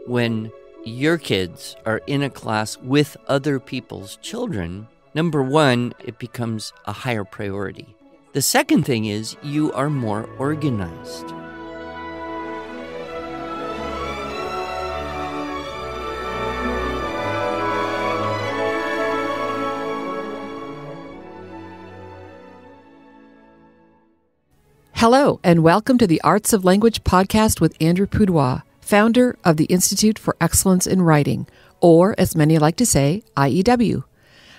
when your kids are in a class with other people's children, number one, it becomes a higher priority. The second thing is you are more organized. Hello, and welcome to the Arts of Language podcast with Andrew Poudois, founder of the Institute for Excellence in Writing, or as many like to say, IEW.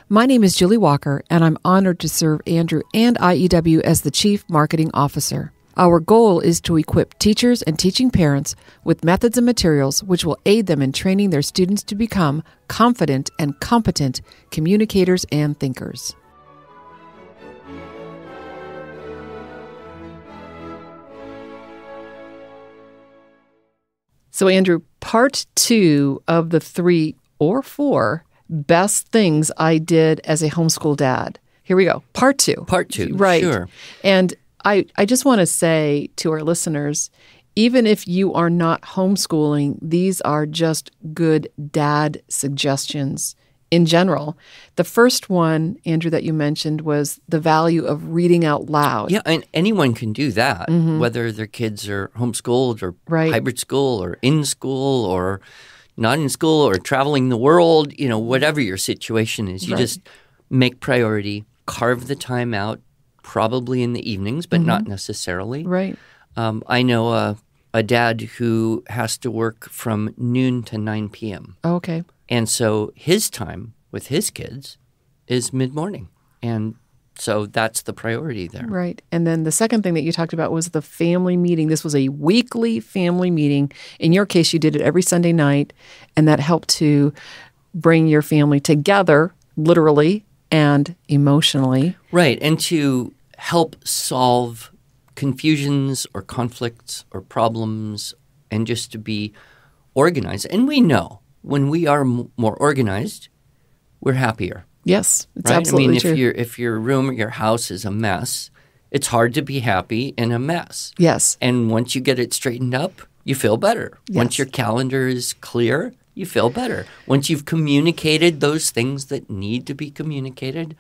My name is Julie Walker, and I'm honored to serve Andrew and IEW as the Chief Marketing Officer. Our goal is to equip teachers and teaching parents with methods and materials which will aid them in training their students to become confident and competent communicators and thinkers. So, Andrew, part 2 of the 3 or 4 best things I did as a homeschool dad. Here we go. Part 2. Part 2, right. Sure. And I just want to say to our listeners, even if you are not homeschooling, these are just good dad suggestions in general. The first one, Andrew, that you mentioned was the value of reading out loud. Yeah, and anyone can do that, whether their kids are homeschooled or Right. hybrid school or in school or not in school or traveling the world, whatever your situation is. You Right. just make priority, carve the time out, probably in the evenings, but not necessarily. Right. I know a dad who has to work from noon to 9 p.m. Okay. And so his time with his kids is mid-morning. And so that's the priority there. Right. And then the second thing that you talked about was the family meeting. This was a weekly family meeting. In your case, you did it every Sunday night, and that helped to bring your family together, literally and emotionally. Right. And to help solve confusions or conflicts or problems and just to be organized. And we know when we are more organized, we're happier. Yes, it's Right? absolutely true. If your room or your house is a mess, it's hard to be happy in a mess. Yes. And once you get it straightened up, you feel better. Yes. Once your calendar is clear, you feel better. Once you've communicated those things that need to be communicated,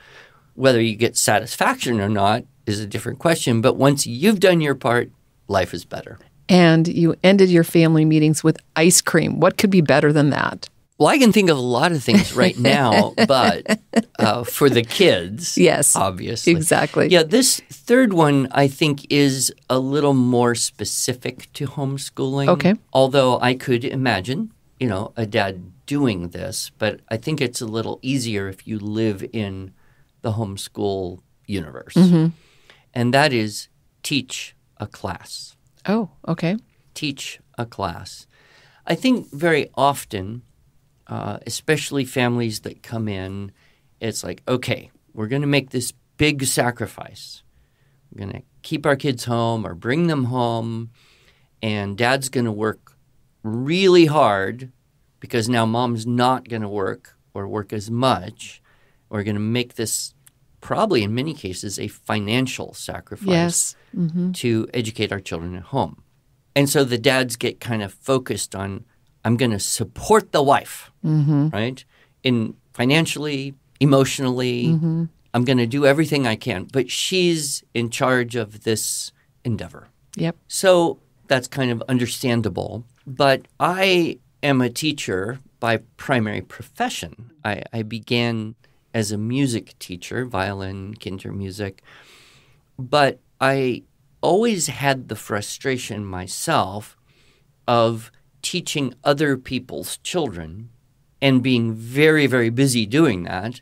whether you get satisfaction or not is a different question. But once you've done your part, life is better. And you ended your family meetings with ice cream. What could be better than that? Well, I can think of a lot of things right now, but for the kids, Yes, obviously. exactly. Yeah, this third one, I think, is a little more specific to homeschooling. Okay. Although I could imagine, a dad doing this, but I think it's a little easier if you live in the homeschool universe. And that is teach a class. Oh, okay. Teach a class. I think very often, especially families that come in, it's like, okay, we're going to make this big sacrifice. We're going to keep our kids home or bring them home, and dad's going to work really hard because now mom's not going to work or work as much. We're going to make this probably in many cases a financial sacrifice Yes. to educate our children at home. And so the dads get kind of focused on, I'm going to support the wife, right? In financially, emotionally, I'm going to do everything I can. But she's in charge of this endeavor. Yep. So that's kind of understandable. But I am a teacher by primary profession. I began as a music teacher, violin, kinder music. But I always had the frustration myself of teaching other people's children and being very, very busy doing that,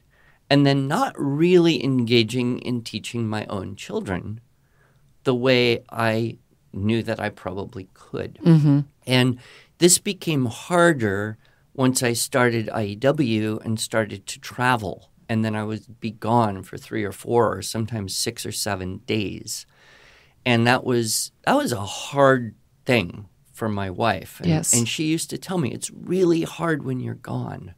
and then not really engaging in teaching my own children the way I knew that I probably could. And this became harder once I started IEW and started to travel. And then I would be gone for 3 or 4 or sometimes 6 or 7 days. And that was a hard thing for my wife. And, Yes. and she used to tell me, it's really hard when you're gone.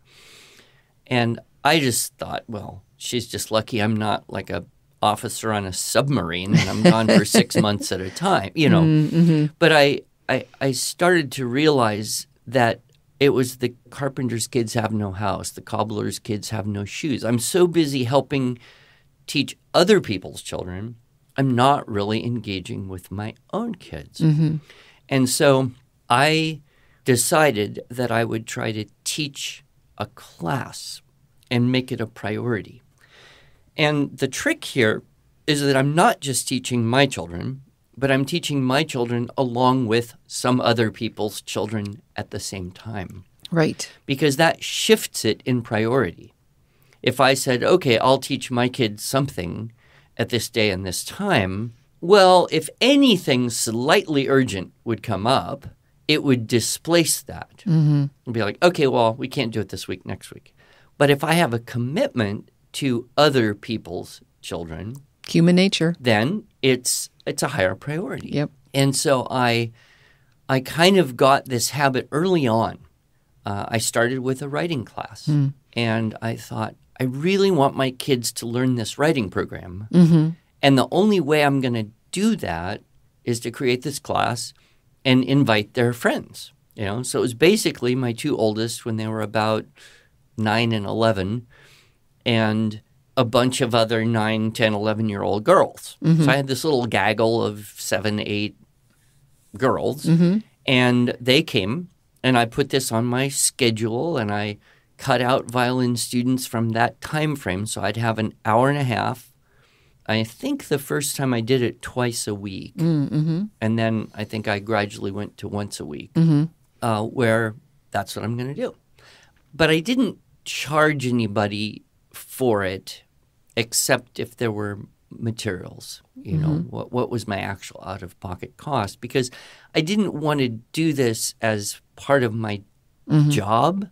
And I just thought, well, she's just lucky I'm not like a officer on a submarine and I'm gone for 6 months at a time, you know. Mm-hmm. But I started to realize that it was the carpenter's kids have no house, the cobbler's kids have no shoes. I'm so busy helping teach other people's children, I'm not really engaging with my own kids. And so I decided that I would try to teach a class and make it a priority. And the trick here is that I'm not just teaching my children, but I'm teaching my children along with some other people's children at the same time. Right. Because that shifts it in priority. If I said, okay, I'll teach my kids something at this day and this time, well, if anything slightly urgent would come up, it would displace that. And be like, okay, well, we can't do it this week, next week. But if I have a commitment to other people's children, human nature, then it's a higher priority. Yep. And so I kind of got this habit early on. I started with a writing class, and I thought, I really want my kids to learn this writing program. And the only way I'm going to do that is to create this class and invite their friends. So it was basically my two oldest when they were about 9 and 11, and a bunch of other 9, 10, 11-year-old girls. So I had this little gaggle of 7, 8 girls, and they came, and I put this on my schedule, and I cut out violin students from that time frame. So I'd have an hour and a half. I think the first time I did it twice a week, and then I think I gradually went to once a week, where that's what I'm going to do. But I didn't charge anybody for it, except if there were materials, what was my actual out-of-pocket cost, because I didn't want to do this as part of my job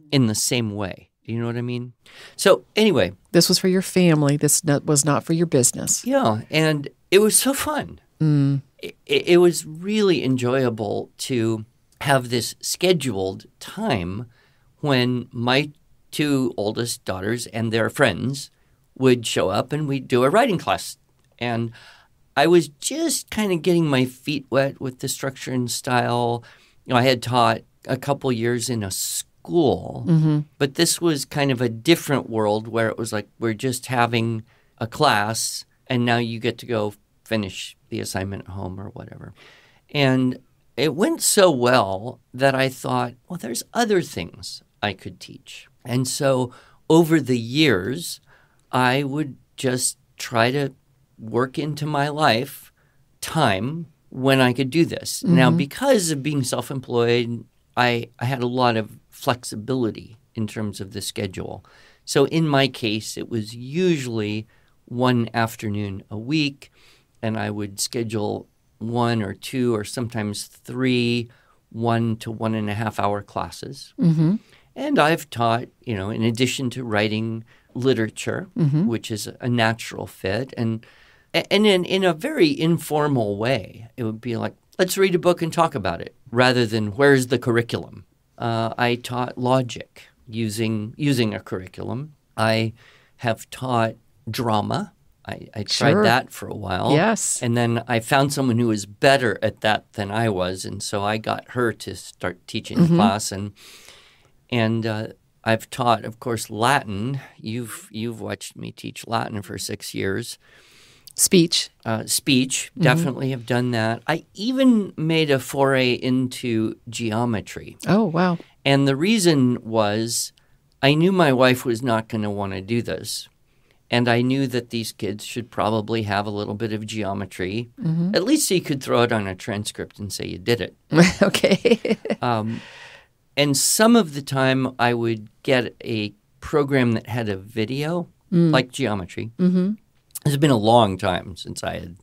in the same way. Do you know what I mean? So anyway. This was for your family. This was not for your business. Yeah, and it was so fun. It was really enjoyable to have this scheduled time when my two oldest daughters and their friends would show up and we'd do a writing class. And I was just kind of getting my feet wet with the structure and style. I had taught a couple years in a school, but this was kind of a different world where it was like we're just having a class and now you get to go finish the assignment at home or whatever. And it went so well that I thought, well, there's other things I could teach. And so over the years, I would just try to work into my life time when I could do this. Now, because of being self-employed, I had a lot of flexibility in terms of the schedule. So in my case, it was usually one afternoon a week, and I would schedule 1 or 2 or sometimes 3 1 to 1.5 hour classes. And I've taught, in addition to writing literature, which is a natural fit, and in a very informal way. It would be like, let's read a book and talk about it, rather than where's the curriculum. I taught logic using a curriculum. I have taught drama. I tried that for a while. Yes. And then I found someone who was better at that than I was, and so I got her to start teaching the class. And I've taught, of course, Latin. You've watched me teach Latin for 6 years. Speech. Definitely have done that. I even made a foray into geometry. Oh, wow. And the reason was I knew my wife was not going to want to do this. And I knew that these kids should probably have a little bit of geometry, at least so you could throw it on a transcript and say you did it. Okay. And some of the time I would get a program that had a video, like geometry. It's been a long time since I had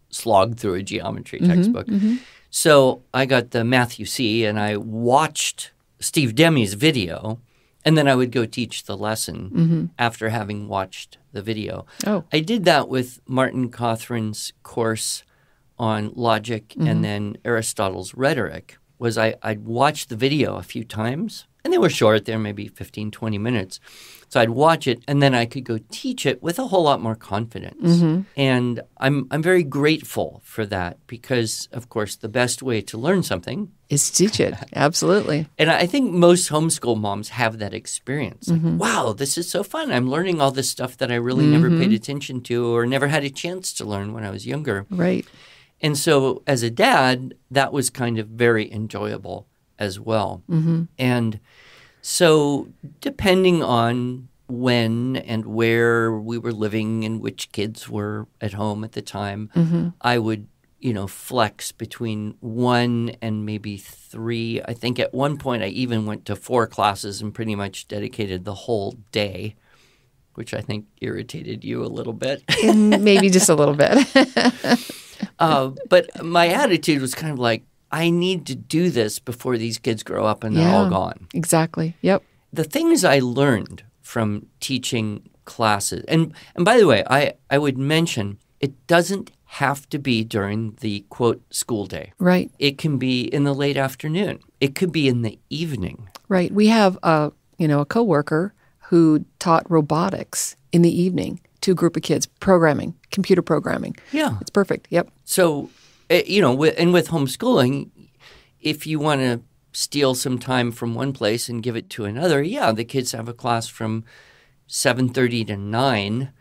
slogged through a geometry textbook. So I got the Math You See, and I watched Steve Demi's video, and then I would go teach the lesson after having watched the video. Oh. I did that with Martin Cothran's course on logic and then Aristotle's rhetoric. I'd watch the video a few times, And they were short. They were maybe 15, 20 minutes. So I'd watch it, and then I could go teach it with a whole lot more confidence. And I'm very grateful for that because, of course, the best way to learn something is to teach it. Absolutely. And I think most homeschool moms have that experience. Like, wow, this is so fun. I'm learning all this stuff that I really never paid attention to or never had a chance to learn when I was younger. Right. And so as a dad, that was kind of very enjoyable as well. And so depending on when and where we were living and which kids were at home at the time, I would, flex between 1 and maybe 3. I think at one point I even went to 4 classes and pretty much dedicated the whole day, which I think irritated you a little bit. Maybe just a little bit. But my attitude was kind of like, I need to do this before these kids grow up and they're all gone. Exactly. Yep. The things I learned from teaching classes, and by the way, I would mention it doesn't have to be during the, quote, school day. Right. It can be in the late afternoon. It could be in the evening. Right. We have a coworker who taught robotics in the evening to a group of kids, computer programming. Yeah. It's perfect. Yep. So, and with homeschooling, if you want to steal some time from one place and give it to another, the kids have a class from 7:30 to 9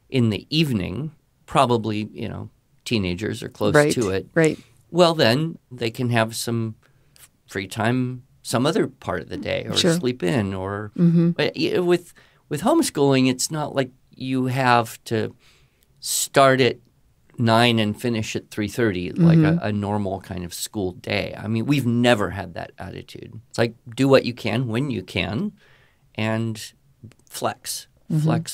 in the evening, probably, teenagers are close to it. Right. Well, then they can have some free time some other part of the day or sleep in or with homeschooling, it's not like you have to start at 9 and finish at 3:30 like a normal kind of school day. I mean, we've never had that attitude. It's like do what you can when you can and flex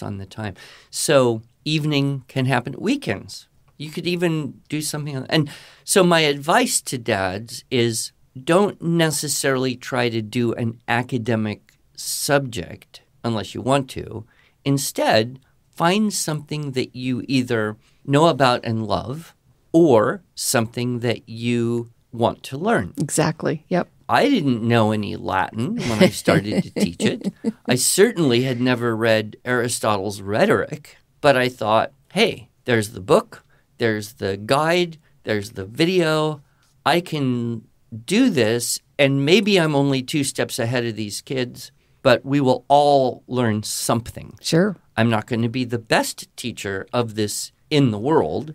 on the time. So evening can happen. Weekends, you could even do something. And so my advice to dads is don't necessarily try to do an academic subject unless you want to. Instead, find something that you either know about and love or something that you want to learn. Exactly. Yep. I didn't know any Latin when I started to teach it. I certainly had never read Aristotle's Rhetoric, but I thought, hey, there's the book, there's the guide, there's the video. I can do this, and maybe I'm only 2 steps ahead of these kids, but we will all learn something. Sure. I'm not going to be the best teacher of this in the world,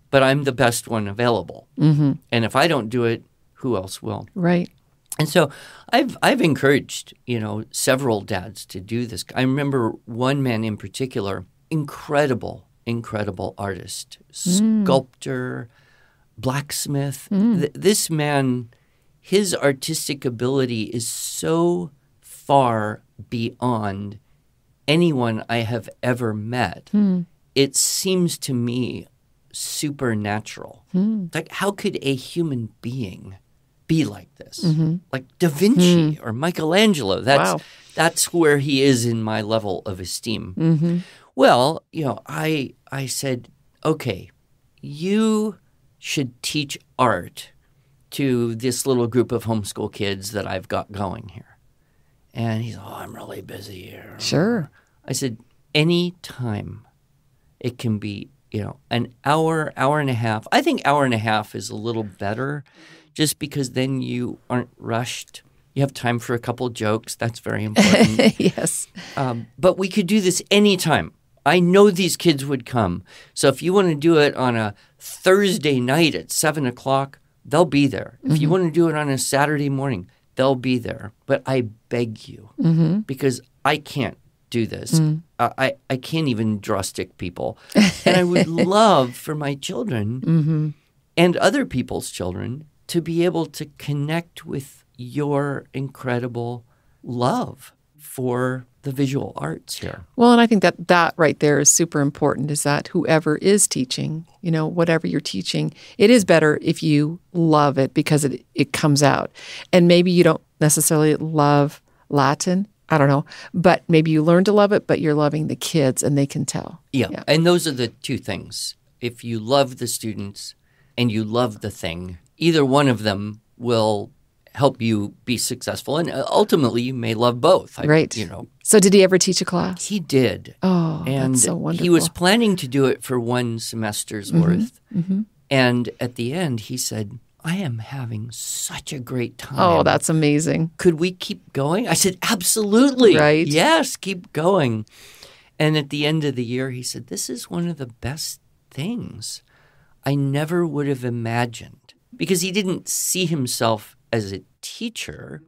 but I'm the best one available. And if I don't do it, who else will? Right. And so I've encouraged, several dads to do this. I remember one man in particular, incredible artist, sculptor, blacksmith. This man, his artistic ability is so far beyond anyone I have ever met. It seems to me supernatural. Like, how could a human being be like this? Like Da Vinci or Michelangelo. That's where he is in my level of esteem. Well, I said, okay, you should teach art to this little group of homeschool kids that I've got going here. And he's, I'm really busy here. Sure. I said, any time. It can be, an hour, hour and a half. I think hour and a half is a little better just because then you aren't rushed. You have time for a couple jokes. That's very important. Yes. But we could do this anytime. I know these kids would come. So if you want to do it on a Thursday night at 7 o'clock, they'll be there. If you want to do it on a Saturday morning, they'll be there. But I beg you, because I can't do this. I can't even draw stick people. And I would love for my children and other people's children to be able to connect with your incredible love for the visual arts here. Well, and I think that right there is super important, is that whoever is teaching, whatever you're teaching, it is better if you love it because it comes out. And maybe you don't necessarily love Latin, I don't know, but maybe you learn to love it, but you're loving the kids and they can tell. Yeah. And those are the two things. If you love the students and you love the thing, either one of them will help you be successful. And ultimately, you may love both. Right. So did he ever teach a class? He did. Oh, and that's so wonderful. He was planning to do it for one semester's worth. Mm-hmm. And at the end, he said, I am having such a great time. Oh, that's amazing. Could we keep going? I said, absolutely. Right. Yes, keep going. And at the end of the year, he said, this is one of the best things I never would have imagined. Because he didn't see himself as a teacher.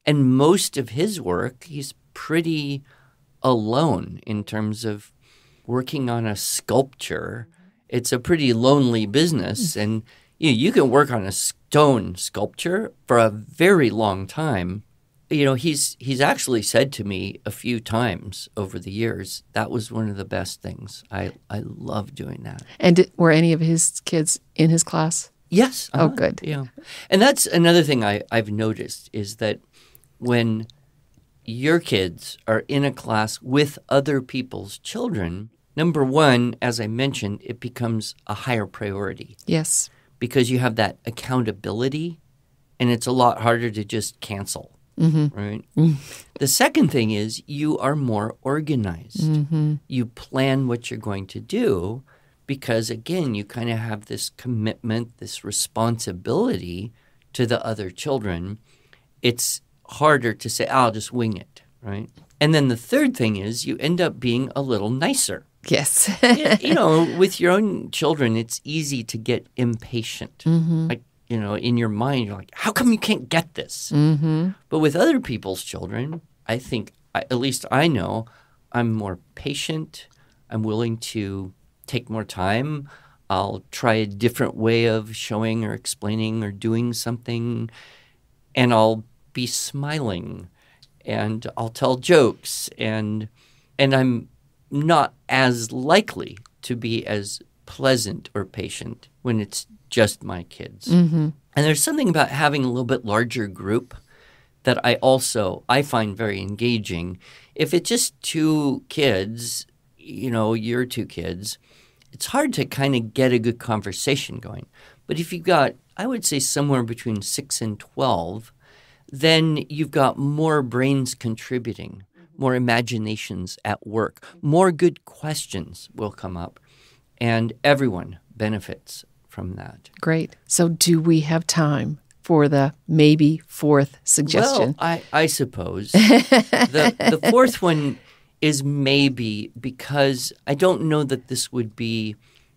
And most of his work, he's pretty alone in terms of working on a sculpture. It's a pretty lonely business. And you can work on a stone sculpture for a very long time. He's actually said to me a few times over the years, that was one of the best things. I love doing that. And were any of his kids in his class? Yes. Oh, good. Yeah. And that's another thing I've noticed is that when your kids are in a class with other people's children, number one, as I mentioned, it becomes a higher priority. Yes. Because you have that accountability, and it's a lot harder to just cancel, right? Mm-hmm. The second thing is you are more organized. Mm-hmm. You plan what you're going to do because, again, you kind of have this commitment, this responsibility to the other children. It's harder to say, I'll just wing it, right? And then the third thing is you end up being a little nicer. Yes. With your own children, it's easy to get impatient. Mm-hmm. Like, in your mind, you're like, how come you can't get this? Mm-hmm. But with other people's children, I think, at least I know, I'm more patient. I'm willing to take more time. I'll try a different way of showing or explaining or doing something, and I'll be smiling, and I'll tell jokes, and I'm not as likely to be as pleasant or patient when it's just my kids. Mm-hmm. And there's something about having a little bit larger group that I find very engaging. If it's just two kids, your two kids, it's hard to kind of get a good conversation going. But if you've got, I would say somewhere between 6 and 12, then you've got more brains contributing, more imaginations at work, more good questions will come up, and everyone benefits from that. Great. So do we have time for the maybe fourth suggestion? Well, I suppose. The fourth one is maybe because I don't know that this would be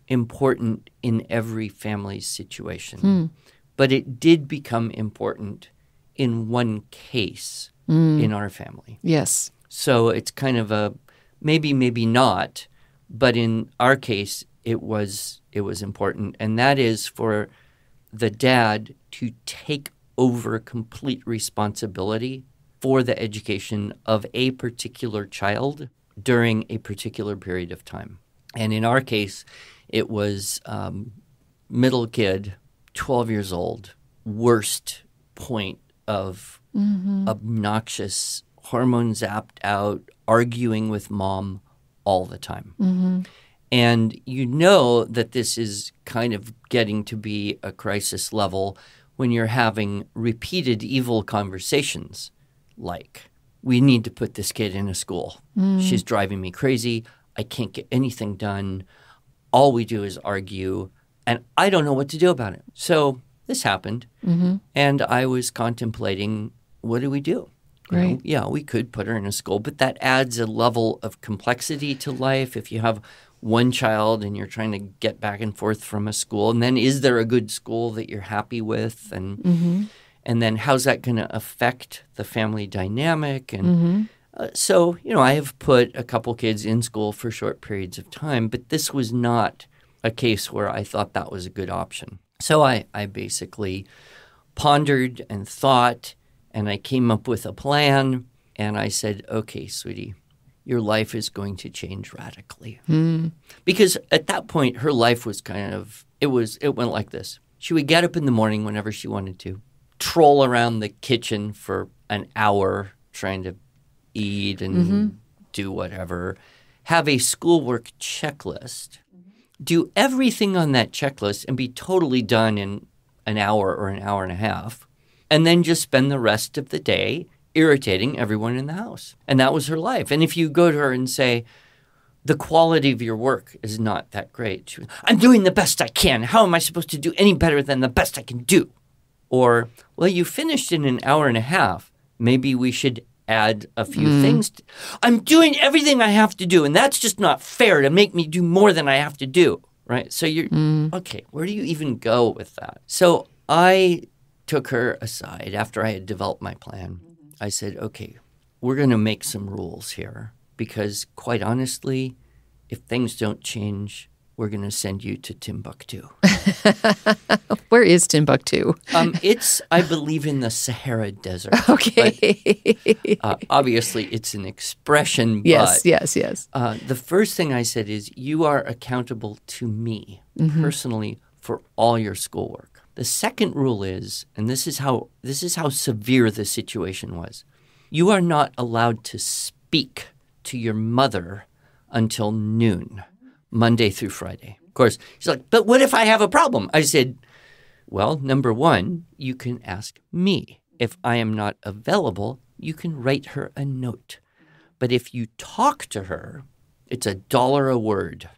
important in every family's situation. But it did become important in one case in our family. Yes. So it's kind of a maybe not, but in our case it was important, and that is for the dad to take over complete responsibility for the education of a particular child during a particular period of time. And in our case, it was middle kid, 12 years old, worst point of obnoxious, hormone zapped out, arguing with mom all the time. Mm-hmm. And you know that this is kind of getting to be a crisis level when you're having repeated evil conversations like, we need to put this kid in a school. She's driving me crazy. I can't get anything done. All we do is argue, and I don't know what to do about it. So this happened, and I was contemplating, what do we do? Right. Yeah, we could put her in a school, but that adds a level of complexity to life. If you have one child and you're trying to get back and forth from a school, and then is there a good school that you're happy with? And then how's that going to affect the family dynamic? And so, I have put a couple kids in school for short periods of time, but this was not a case where I thought that was a good option. So I basically pondered and thought, and I came up with a plan, and I said, okay, sweetie, your life is going to change radically. Because at that point, her life was it went like this. She would get up in the morning whenever she wanted to, troll around the kitchen for an hour trying to eat and do whatever, have a schoolwork checklist, do everything on that checklist and be totally done in an hour or an hour and a half, and then just spend the rest of the day irritating everyone in the house. And that was her life. And if you go to her and say, the quality of your work is not that great. She goes, I'm doing the best I can. How am I supposed to do any better than the best I can do? Or, well, you finished in an hour and a half. Maybe we should add a few things. I'm doing everything I have to do, and that's just not fair to make me do more than I have to do, right? So you're, okay, where do you even go with that? So I took her aside after I had developed my plan. I said, okay, we're going to make some rules here because, quite honestly, if things don't change, we're going to send you to Timbuktu. Where is Timbuktu? It's, I believe, in the Sahara Desert. Okay. But, obviously, it's an expression. Yes, but, yes. The first thing I said is, you are accountable to me personally for all your schoolwork. The second rule is, and this is how severe the situation was, you are not allowed to speak to your mother until noon, Monday through Friday. Of course, she's like, but what if I have a problem? I said, well, number one, you can ask me. If I am not available, you can write her a note. But if you talk to her, it's $1 a word,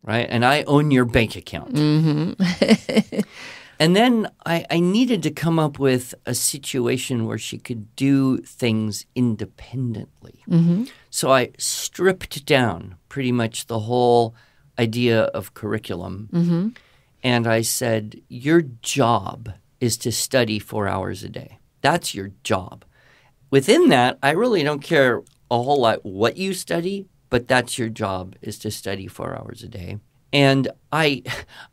right? And I own your bank account. And then I needed to come up with a situation where she could do things independently. So I stripped down pretty much the whole idea of curriculum. And I said, your job is to study 4 hours a day. That's your job. Within that, I really don't care a whole lot what you study, but that's your job, is to study 4 hours a day. And I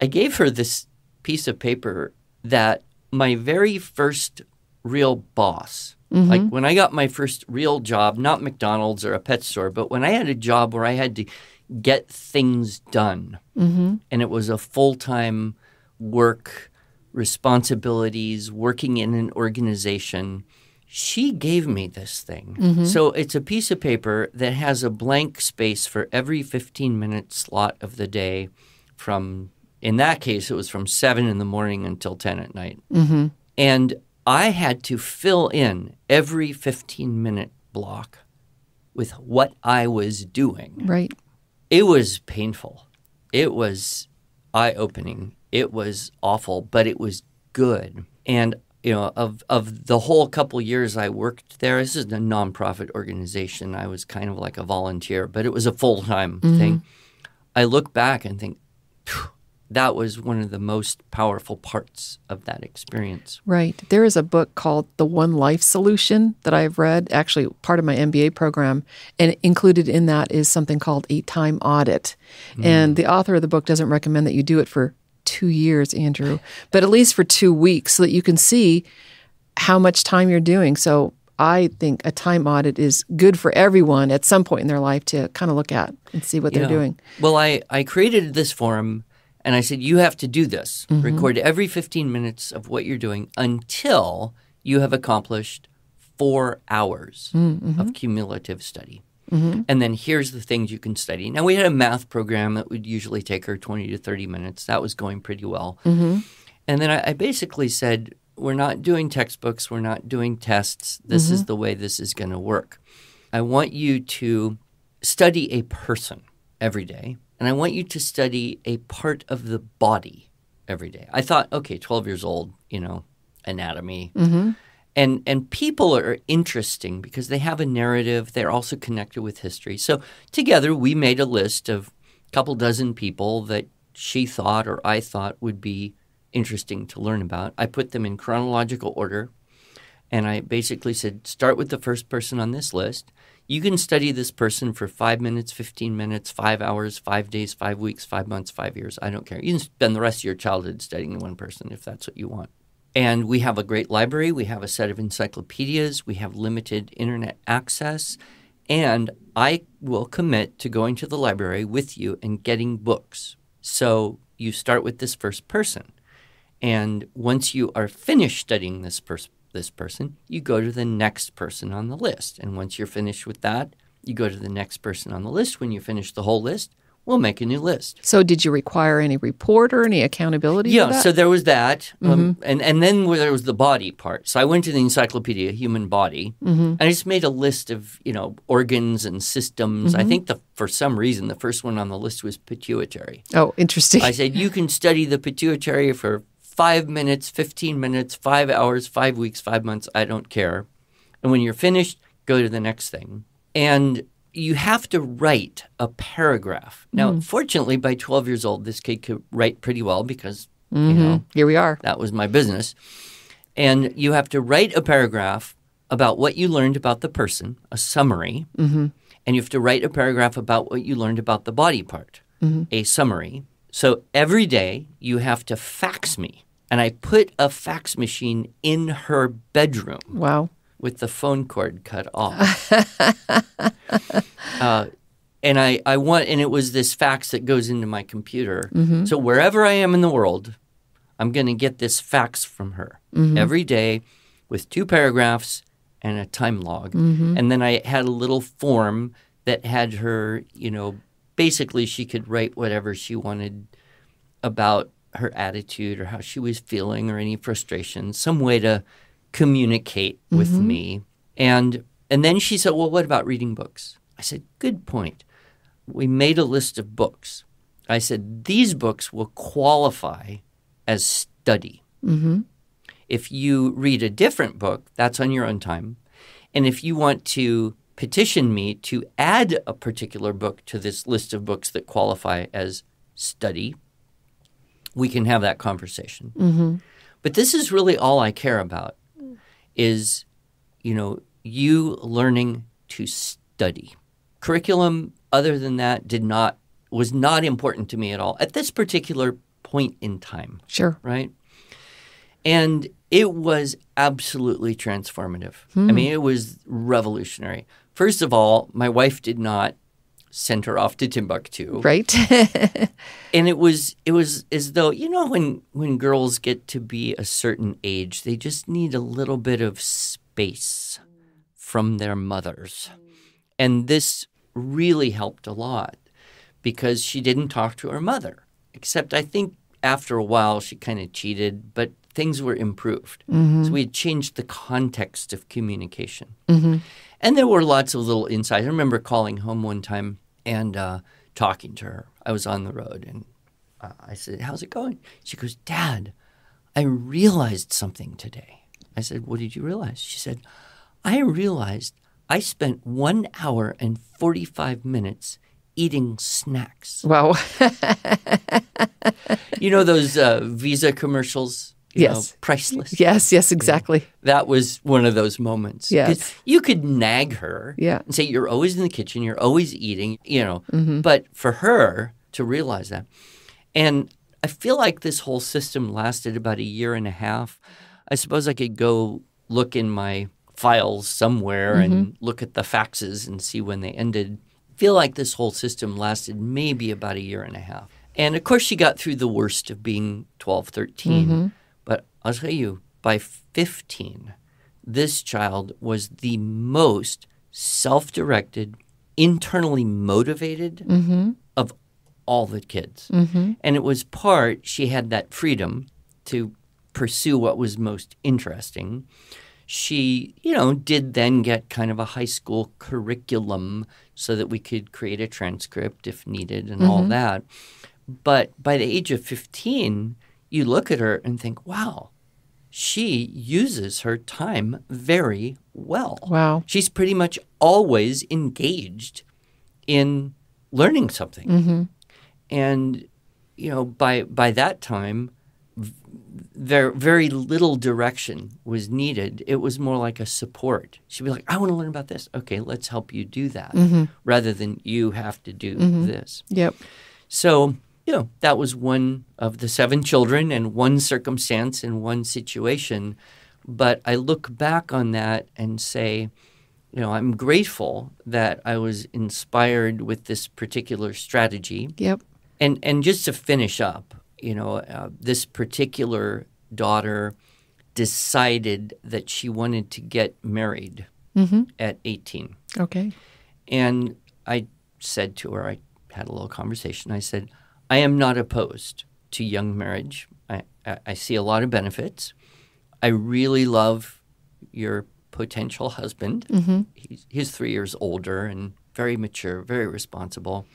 gave her this piece of paper that my very first real boss, like when I got my first real job, not McDonald's or a pet store, but when I had a job where I had to get things done, and it was a full-time work, responsibilities, working in an organization, she gave me this thing. So it's a piece of paper that has a blank space for every 15-minute slot of the day from, in that case, it was from 7 in the morning until 10 at night. And I had to fill in every 15-minute block with what I was doing. Right. It was painful. It was eye-opening. It was awful, but it was good. And, you know, of the whole couple years I worked there, this is a nonprofit organization. I was kind of like a volunteer, but it was a full-time thing. I look back and think, that was one of the most powerful parts of that experience. Right. There is a book called The One Life Solution that I've read, actually part of my MBA program, and included in that is something called a time audit. And the author of the book doesn't recommend that you do it for 2 years, Andrew, but at least for 2 weeks so that you can see how much time you're doing. So I think a time audit is good for everyone at some point in their life to kind of look at and see what they're doing. Well, I created this forum. And I said, you have to do this. Record every 15 minutes of what you're doing until you have accomplished 4 hours of cumulative study. And then here's the things you can study. Now, we had a math program that would usually take her 20 to 30 minutes. That was going pretty well. And then I basically said, we're not doing textbooks. We're not doing tests. This is the way this is going to work. I want you to study a person every day. And I want you to study a part of the body every day. I thought, okay, 12 years old, you know, anatomy. And people are interesting because they have a narrative. They're also connected with history. So together we made a list of a couple dozen people that she thought or I thought would be interesting to learn about. I put them in chronological order. And I basically said, start with the first person on this list. You can study this person for 5 minutes, 15 minutes, 5 hours, 5 days, 5 weeks, 5 months, 5 years. I don't care. You can spend the rest of your childhood studying one person if that's what you want. And we have a great library. We have a set of encyclopedias. We have limited internet access. And I will commit to going to the library with you and getting books. So you start with this first person. And once you are finished studying this person, you go to the next person on the list. And once you're finished with that, you go to the next person on the list. When you finish the whole list, we'll make a new list. So did you require any report or any accountability for Yeah, that? so there was that. And then there was the body part. So I went to the Encyclopedia Human Body, and I just made a list of, organs and systems. I think for some reason, the first one on the list was pituitary. Oh, interesting. I said, you can study the pituitary for 5 minutes, 15 minutes, 5 hours, 5 weeks, 5 months. I don't care. And when you're finished, go to the next thing. And you have to write a paragraph. Now, fortunately, by 12 years old, this kid could write pretty well because, here we are. that was my business. And you have to write a paragraph about what you learned about the person, a summary. And you have to write a paragraph about what you learned about the body part, a summary. So every day you have to fax me. And I put a fax machine in her bedroom. Wow. With the phone cord cut off. And it was this fax that goes into my computer. So wherever I am in the world, I'm going to get this fax from her every day with 2 paragraphs and a time log. And then I had a little form that had her, basically she could write whatever she wanted about her attitude or how she was feeling or any frustration, some way to communicate with me. And then she said, well, what about reading books? I said, good point. We made a list of books. I said, these books will qualify as study. If you read a different book, that's on your own time. And if you want to petition me to add a particular book to this list of books that qualify as study, we can have that conversation. But this is really all I care about. Is, you learning to study. Curriculum, other than that, was not important to me at all at this particular point in time. Sure. Right? And it was absolutely transformative. I mean, it was revolutionary. First of all, my wife did not send her off to Timbuktu. Right. And it was as though, when girls get to be a certain age, they just need a little bit of space from their mothers. And this really helped a lot because she didn't talk to her mother, except I think after a while she kind of cheated, but things were improved. So we had changed the context of communication. And there were lots of little insights. I remember calling home one time and talking to her. I was on the road, and I said, how's it going? She goes, Dad, I realized something today. I said, what did you realize? She said, I realized I spent 1 hour and 45 minutes eating snacks. Wow. Those Visa commercials? Yes. Priceless. Yes, exactly. That was one of those moments. Yes. You could nag her and say, you're always in the kitchen, you're always eating, But for her to realize that. And I feel like this whole system lasted about 1.5 years. I suppose I could go look in my files somewhere and look at the faxes and see when they ended. I feel like this whole system lasted maybe about 1.5 years. And of course, she got through the worst of being 12, 13. But I'll tell you, by 15, this child was the most self-directed, internally motivated of all the kids. And it was she had that freedom to pursue what was most interesting. She, did then get kind of a high school curriculum so that we could create a transcript if needed and all that. But by the age of 15, you look at her and think, wow, she uses her time very well. Wow. She's pretty much always engaged in learning something. And, by that time, very little direction was needed. It was more like a support. She'd be like, I want to learn about this. Okay, let's help you do that rather than you have to do this. Yep. So, that was one of the 7 children and one circumstance and one situation. But I look back on that and say, I'm grateful that I was inspired with this particular strategy. Yep. And just to finish up, this particular daughter decided that she wanted to get married at 18. Okay. And I said to her, I had a little conversation. I said, I am not opposed to young marriage. I see a lot of benefits. I really love your potential husband. He's 3 years older and very mature, very responsible.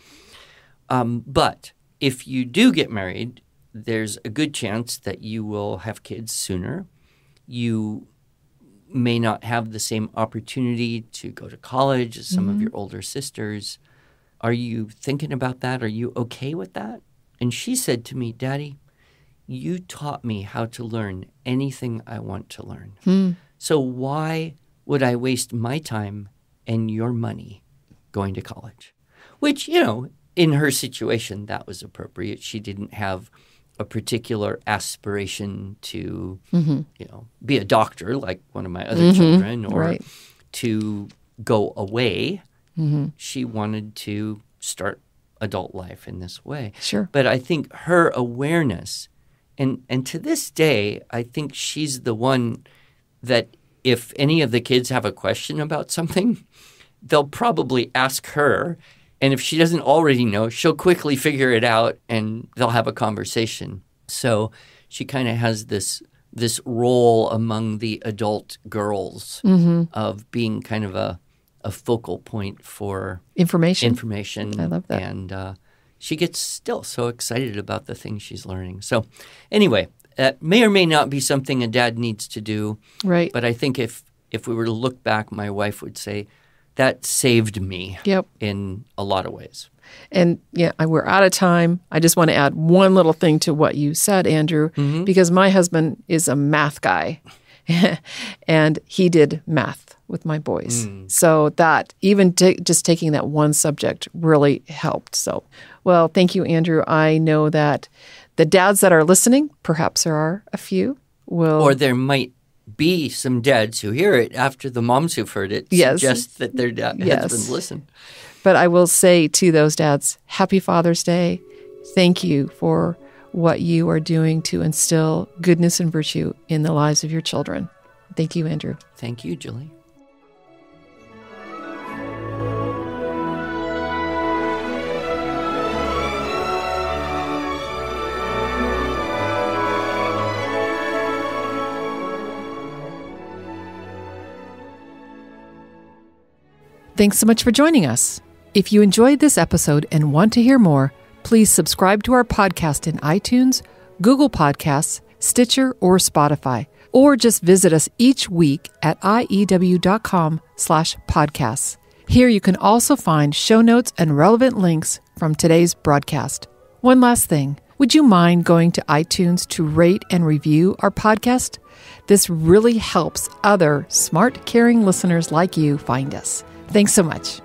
But if you do get married, there's a good chance that you will have kids sooner. You may not have the same opportunity to go to college as some of your older sisters. Are you thinking about that? Are you okay with that? And she said to me, Daddy, you taught me how to learn anything I want to learn. So why would I waste my time and your money going to college? Which, in her situation, that was appropriate. She didn't have a particular aspiration to, be a doctor like one of my other children or to go away. She wanted to start adult life in this way. Sure. But I think her awareness, and to this day, I think she's the one that if any of the kids have a question about something, they'll probably ask her. And if she doesn't already know, she'll quickly figure it out and they'll have a conversation. So she kind of has this role among the adult girls of being kind of a focal point for information. I love that. And she gets still so excited about the things she's learning. So anyway, that may or may not be something a dad needs to do. Right. But I think if we were to look back, my wife would say, that saved me in a lot of ways. And we're out of time. I just want to add one little thing to what you said, Andrew, because my husband is a math guy and he did math with my boys. So that even just taking that one subject really helped. So, well, thank you, Andrew. I know that the dads that are listening, perhaps there are a few, will. Or there might be some dads who hear it after the moms who've heard it suggest that their husbands listen. But I will say to those dads, happy Father's Day. Thank you for what you are doing to instill goodness and virtue in the lives of your children. Thank you, Andrew. Thank you, Julie. Thanks so much for joining us. If you enjoyed this episode and want to hear more, please subscribe to our podcast in iTunes, Google Podcasts, Stitcher, or Spotify, or just visit us each week at iew.com/podcasts. Here you can also find show notes and relevant links from today's broadcast. One last thing. Would you mind going to iTunes to rate and review our podcast? This really helps other smart, caring listeners like you find us. Thanks so much.